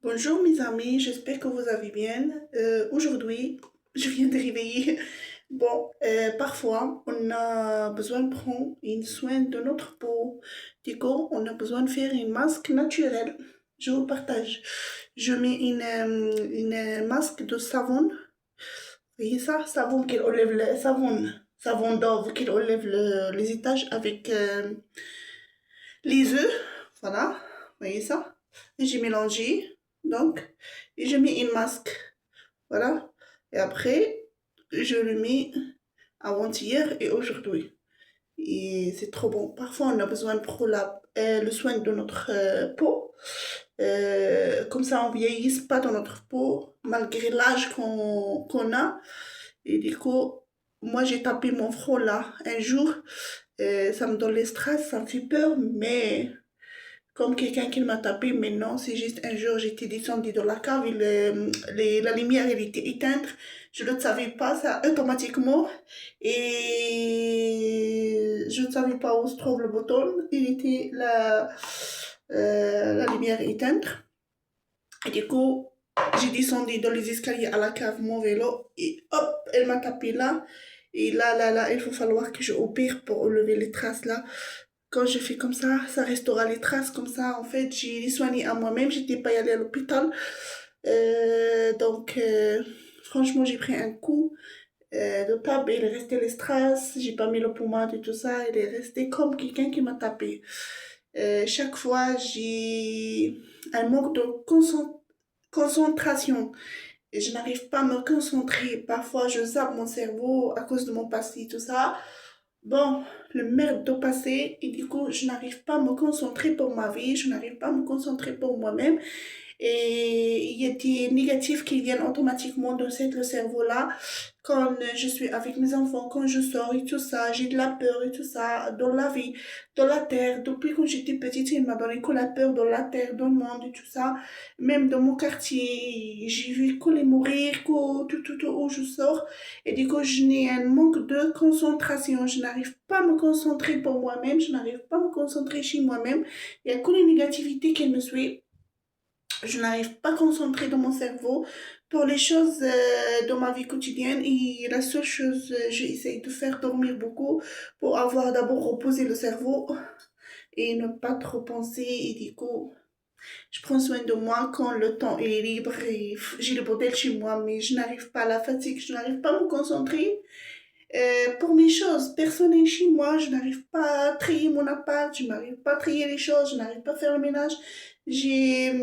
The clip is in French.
Bonjour mes amis, j'espère que vous allez bien. Aujourd'hui, je viens de réveiller. Bon, parfois, on a besoin de prendre une soin de notre peau. Du coup, on a besoin de faire une masque naturelle. Je vous partage. Je mets une masque de savon. Vous voyez ça? Savon qui enlève le savon. Savon d'Ove qui enlève les étages avec les œufs. Voilà. Vous voyez ça? Et j'ai mélangé. Donc, et je mets une masque. Voilà. Et après, je le mets avant-hier et aujourd'hui. Et c'est trop bon. Parfois, on a besoin pour le soin de notre peau. Comme ça, on ne vieillisse pas dans notre peau, malgré l'âge qu'on a. Et du coup, moi, j'ai tapé mon front là un jour. Ça me donne le stress, ça me fait peur, mais comme quelqu'un qui m'a tapé, mais non, c'est juste un jour, j'étais descendue dans la cave et la lumière, elle était éteinte. Je ne le savais pas, ça automatiquement. Et je ne savais pas où se trouve le bouton. Il était la lumière éteinte. Et du coup, j'ai descendu dans les escaliers à la cave mon vélo et hop, elle m'a tapé là. Et là, il faut falloir que je opère pour enlever les traces là. Quand je fais comme ça restera les traces comme ça. En fait, j'ai les soigné à moi-même, j'étais pas allée à l'hôpital. Donc, franchement, j'ai pris un coup de tape et il est resté les strass. J'ai pas mis le pommade et tout ça. Il est resté comme quelqu'un qui m'a tapé. Chaque fois, j'ai un manque de concentration. Et je n'arrive pas à me concentrer. Parfois, je zappe mon cerveau à cause de mon passé et tout ça. Bon, le merde de passé, et du coup, je n'arrive pas à me concentrer pour ma vie, je n'arrive pas à me concentrer pour moi-même. Et il y a des négatifs qui viennent automatiquement de le cerveau-là. Quand je suis avec mes enfants, quand je sors et tout ça, j'ai de la peur et tout ça, dans la vie, dans la terre. Depuis que j'étais petite, il m'a donné que la peur dans la terre, dans le monde et tout ça. Même dans mon quartier, j'ai vu que les mourir, que tout où je sors. Et du coup, je n'ai un manque de concentration. Je n'arrive pas à me concentrer pour moi-même, je n'arrive pas à me concentrer chez moi-même. Il y a que les négativités qui me suivent. Je n'arrive pas à concentrer dans mon cerveau pour les choses dans ma vie quotidienne et la seule chose, j'essaie de faire dormir beaucoup pour avoir d'abord reposé le cerveau et ne pas trop penser et du coup, je prends soin de moi quand le temps est libre et j'ai le bordel chez moi mais je n'arrive pas à la fatigue, je n'arrive pas à me concentrer pour mes choses personnelles chez moi, je n'arrive pas à trier mon appart, je n'arrive pas à trier les choses, je n'arrive pas à faire le ménage. J'ai